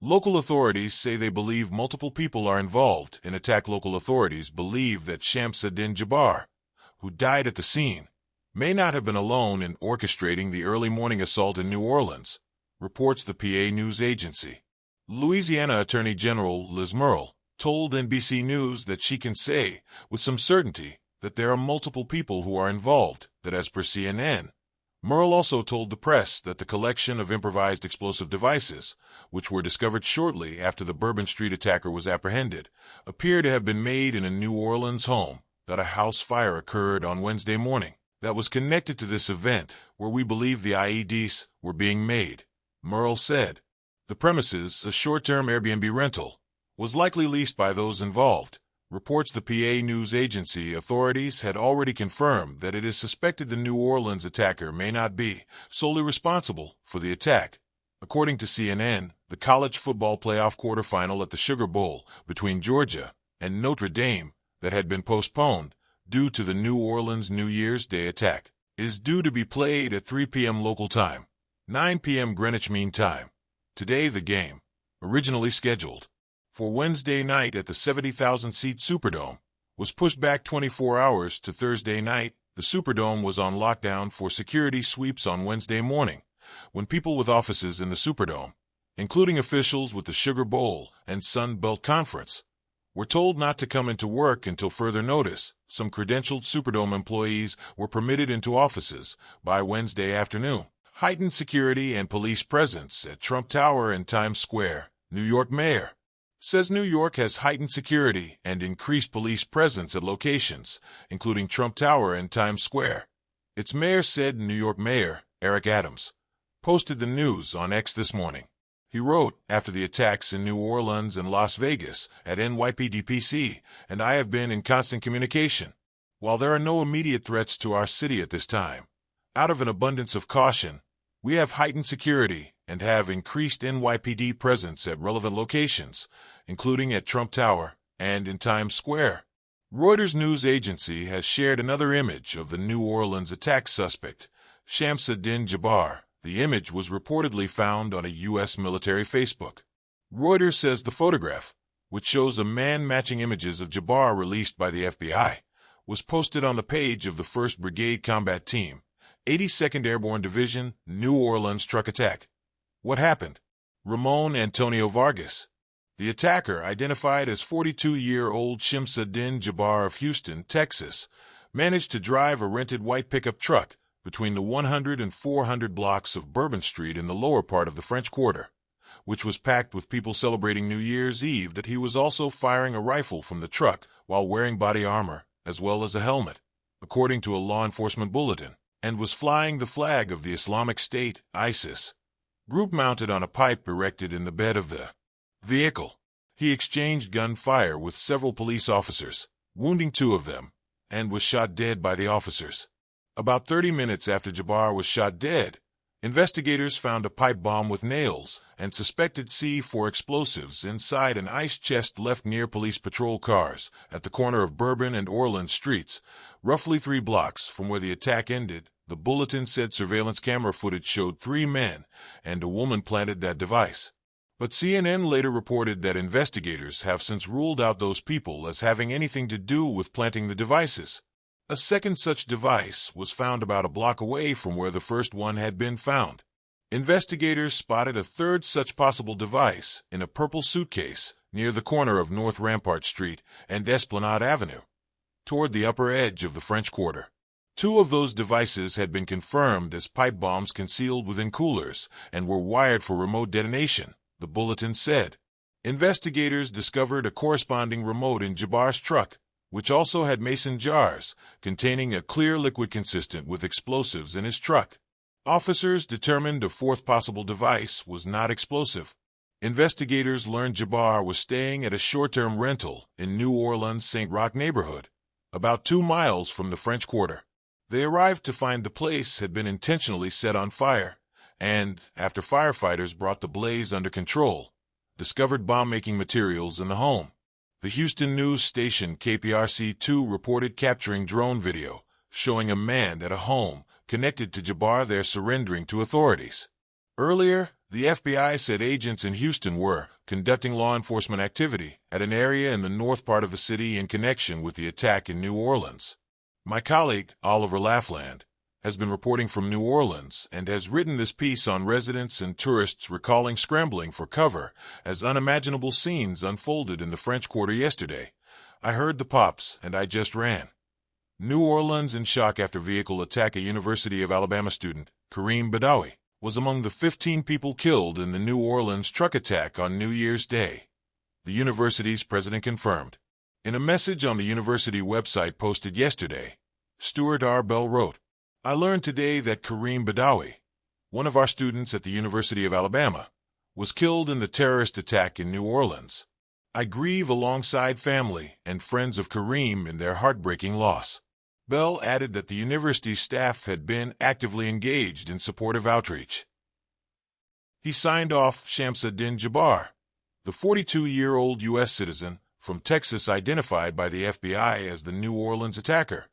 Local authorities say they believe multiple people are involved in attack. Local authorities believe that Shamsuddin Jabbar, who died at the scene, may not have been alone in orchestrating the early morning assault in New Orleans, reports the PA news agency. Louisiana Attorney General Liz Murrill told NBC News that she can say with some certainty that there are multiple people who are involved, that as per CNN. Murrill also told the press that the collection of improvised explosive devices, which were discovered shortly after the Bourbon Street attacker was apprehended, appear to have been made in a New Orleans home, that a house fire occurred on Wednesday morning that was connected to this event where we believe the IEDs were being made, Murrill said. The premises, a short-term Airbnb rental, was likely leased by those involved, reports the PA news agency. Authorities had already confirmed that it is suspected the New Orleans attacker may not be solely responsible for the attack. According to CNN, the college football playoff quarterfinal at the Sugar Bowl between Georgia and Notre Dame that had been postponed due to the New Orleans New Year's Day attack is due to be played at 3 p.m. local time, 9 p.m. Greenwich Mean Time. Today the game, originally scheduled for Wednesday night at the 70,000-seat Superdome, was pushed back 24 hours to Thursday night. The Superdome was on lockdown for security sweeps on Wednesday morning, when people with offices in the Superdome, including officials with the Sugar Bowl and Sun Belt Conference, were told not to come into work until further notice. Some credentialed Superdome employees were permitted into offices by Wednesday afternoon. Heightened security and police presence at Trump Tower and Times Square. New York mayor says New York has heightened security and increased police presence at locations, including Trump Tower and Times Square. Its mayor said. New York Mayor Eric Adams posted the news on X this morning. He wrote, after the attacks in New Orleans and Las Vegas at NYPD and I have been in constant communication. While there are no immediate threats to our city at this time, out of an abundance of caution, we have heightened security and have increased NYPD presence at relevant locations, including at Trump Tower and in Times Square. Reuters news agency has shared another image of the New Orleans attack suspect, Shamsuddin Jabbar. The image was reportedly found on a U.S. military Facebook. Reuters says the photograph, which shows a man matching images of Jabbar released by the FBI, was posted on the page of the 1st Brigade Combat Team, 82nd Airborne Division, New Orleans truck attack. What happened? Ramon Antonio Vargas. The attacker, identified as 42-year-old Shamsuddin Jabbar of Houston, Texas, managed to drive a rented white pickup truck between the 100 and 400 blocks of Bourbon Street in the lower part of the French Quarter, which was packed with people celebrating New Year's Eve. That he was also firing a rifle from the truck while wearing body armor, as well as a helmet, according to a law enforcement bulletin, and was flying the flag of the Islamic State, ISIS, group mounted on a pipe erected in the bed of the vehicle. He exchanged gunfire with several police officers, wounding 2 of them, and was shot dead by the officers. About 30 minutes after Jabbar was shot dead, investigators found a pipe bomb with nails and suspected C4 explosives inside an ice chest left near police patrol cars at the corner of Bourbon and Orleans Streets, roughly 3 blocks from where the attack ended. The bulletin said surveillance camera footage showed 3 men and a woman planted that device. But CNN later reported that investigators have since ruled out those people as having anything to do with planting the devices. A second such device was found about a block away from where the first one had been found. Investigators spotted a third such possible device in a purple suitcase near the corner of North Rampart Street and Esplanade Avenue, toward the upper edge of the French Quarter. 2 of those devices had been confirmed as pipe bombs concealed within coolers and were wired for remote detonation, the bulletin said. Investigators discovered a corresponding remote in Jabbar's truck, which also had mason jars containing a clear liquid consistent with explosives in his truck. Officers determined a 4th possible device was not explosive. Investigators learned Jabbar was staying at a short-term rental in New Orleans' St. Roch neighborhood, about 2 miles from the French Quarter. They arrived to find the place had been intentionally set on fire, and, after firefighters brought the blaze under control, discovered bomb-making materials in the home. The Houston news station KPRC2 reported capturing drone video showing a man at a home connected to Jabbar there surrendering to authorities. Earlier, The FBI said agents in Houston were conducting law enforcement activity at an area in the north part of the city in connection with the attack in New Orleans. My colleague, Oliver Laughlin, has been reporting from New Orleans and has written this piece on residents and tourists recalling scrambling for cover as unimaginable scenes unfolded in the French Quarter yesterday. I heard the pops and I just ran. New Orleans in shock after vehicle attack. A University of Alabama student, Kareem Badawi, was among the 15 people killed in the New Orleans truck attack on New Year's Day. The university's president confirmed. In a message on the university website posted yesterday, Stuart R. Bell wrote, "I learned today that Kareem Badawi, one of our students at the University of Alabama, was killed in the terrorist attack in New Orleans. I grieve alongside family and friends of Kareem in their heartbreaking loss." Bell added that the university's staff had been actively engaged in supportive outreach. He signed off Shamsuddin Jabbar, the 42-year-old U.S. citizen from Texas identified by the FBI as the New Orleans attacker,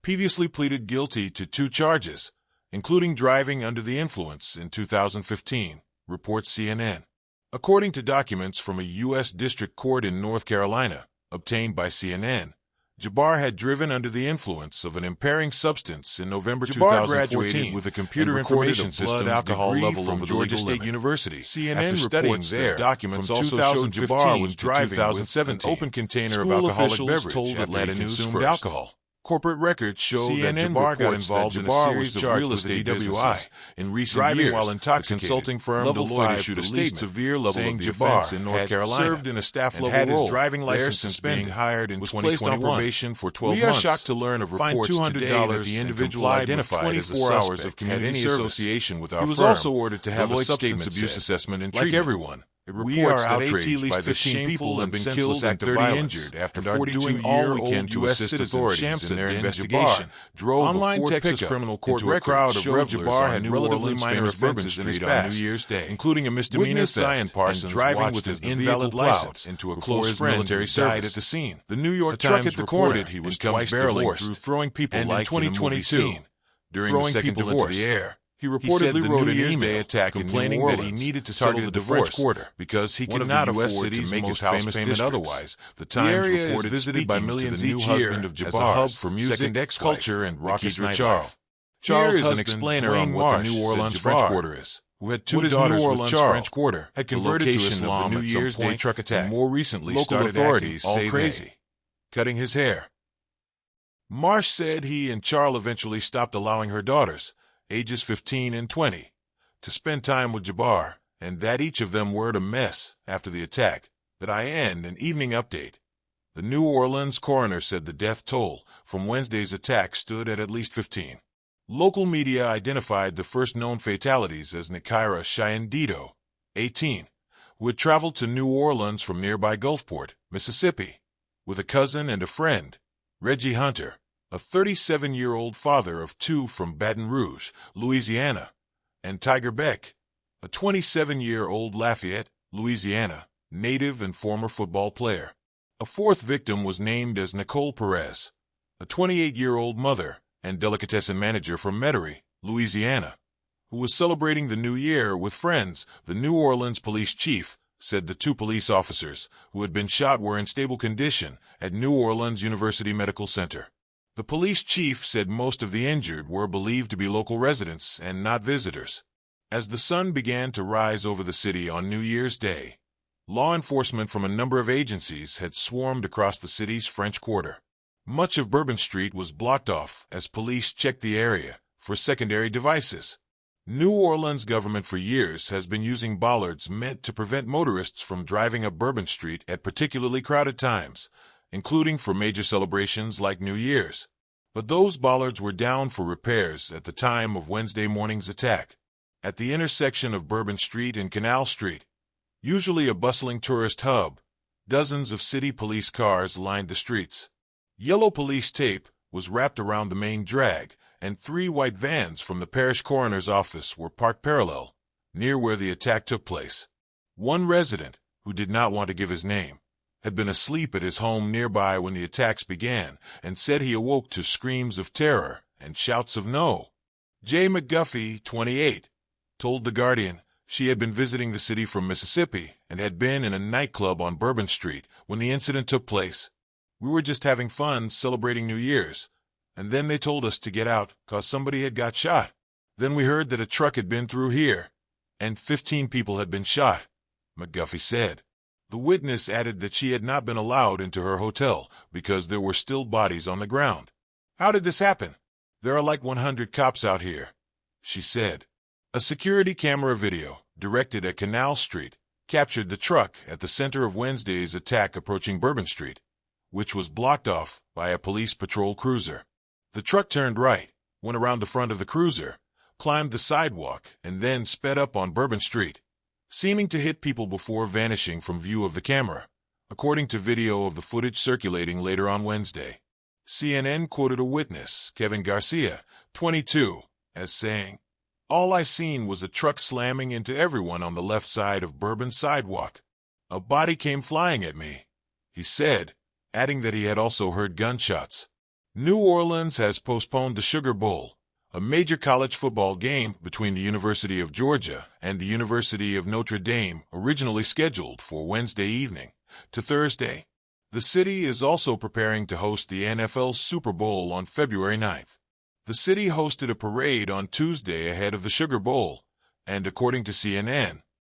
previously pleaded guilty to 2 charges, including driving under the influence in 2015, reports CNN. According to documents from a U.S. district court in North Carolina, obtained by CNN, Jabbar had driven under the influence of an impairing substance in November 2014 with a computer information system alcohol level from Georgia State University. CNN reports that documents also showed Jabbar was driving with an open container of alcoholic beverage after he consumed alcohol. Corporate records show that Jabbar got involved in a series of real estate businesses in recent years. While intoxicated, consulting firm Deloitte issued a statement severe level of the offense in North Carolina, served in a staff-level role, had his driving license suspended, being hired in 2021, on probation for 12 months. We are shocked to learn of reports today that the individual identified as a suspect of community association with our firm. He was also ordered to have a substance abuse assessment and treatment. Like everyone, we are outraged by the shameful and senseless act of violence injured after 42-year-old U.S. authorities in their investigation drove online Texas criminal court into a crowd of revelers had relatively minor offenses in his past, on New Year's Day, including a misdemeanor theft and driving with an invalid license into a close friend military died at the scene. The New York Times reported he was twice divorced through throwing people like 2022 during the second divorce. He reportedly wrote an email complaining that he needed to settle the divorce quarter because he could not afford to make his house payment otherwise. The Times reported visited by millions each year as a hub for music, culture, and raucous nightlife. Charles is an explainer on what the New Orleans French Quarter is, who had 2 daughters with Charles, French Quarter, had converted to Islam at some point truck attack. More recently, local authorities say crazy, cutting his hair. Marsh said he and Charles eventually stopped allowing her daughters, ages 15 and 20, to spend time with Jabbar, and that each of them were a mess after the attack. That I end an evening update. The New Orleans coroner said the death toll from Wednesday's attack stood at least 15. Local media identified the first known fatalities as Nikira Shyandito, 18, who had traveled to New Orleans from nearby Gulfport, Mississippi, with a cousin and a friend, Reggie Hunter, a 37-year-old father of 2 from Baton Rouge, Louisiana, and Tiger Beck, a 27-year-old Lafayette, Louisiana, native and former football player. A 4th victim was named as Nicole Perez, a 28-year-old mother and delicatessen manager from Metairie, Louisiana, who was celebrating the new year with friends. The New Orleans police chief said the 2 police officers who had been shot were in stable condition at New Orleans University Medical Center. The police chief said most of the injured were believed to be local residents and not visitors. As the sun began to rise over the city on New Year's Day, law enforcement from a number of agencies had swarmed across the city's French Quarter. Much of Bourbon Street was blocked off as police checked the area for secondary devices. New Orleans government for years has been using bollards meant to prevent motorists from driving up Bourbon Street at particularly crowded times, including for major celebrations like New Year's. But those bollards were down for repairs at the time of Wednesday morning's attack. At the intersection of Bourbon Street and Canal Street, usually a bustling tourist hub, dozens of city police cars lined the streets. Yellow police tape was wrapped around the main drag, and 3 white vans from the parish coroner's office were parked parallel, near where the attack took place. One resident, who did not want to give his name, had been asleep at his home nearby when the attacks began and said he awoke to screams of terror and shouts of "No!" Jay McGuffey, 28, told The Guardian, She had been visiting the city from Mississippi and had been in a nightclub on Bourbon Street when the incident took place. We were just having fun celebrating New Year's, and then they told us to get out 'cause somebody had got shot. Then we heard that a truck had been through here, and 15 people had been shot, McGuffey said. The witness added that she had not been allowed into her hotel because there were still bodies on the ground. How did this happen? There are like 100 cops out here, she said. A security camera video, directed at Canal Street, captured the truck at the center of Wednesday's attack approaching Bourbon Street, which was blocked off by a police patrol cruiser. The truck turned right, went around the front of the cruiser, climbed the sidewalk, and then sped up on Bourbon Street, seeming to hit people before vanishing from view of the camera, according to video of the footage circulating later on Wednesday. CNN quoted a witness, Kevin Garcia, 22, as saying, "All I seen was a truck slamming into everyone on the left side of Bourbon sidewalk. A body came flying at me," he said, adding that he had also heard gunshots. New Orleans has postponed the Sugar Bowl, a major college football game between the University of Georgia and the University of Notre Dame, originally scheduled for Wednesday evening, to Thursday. The city is also preparing to host the NFL's Super Bowl on February 9th. The city hosted a parade on Tuesday ahead of the Sugar Bowl, and according to CNN,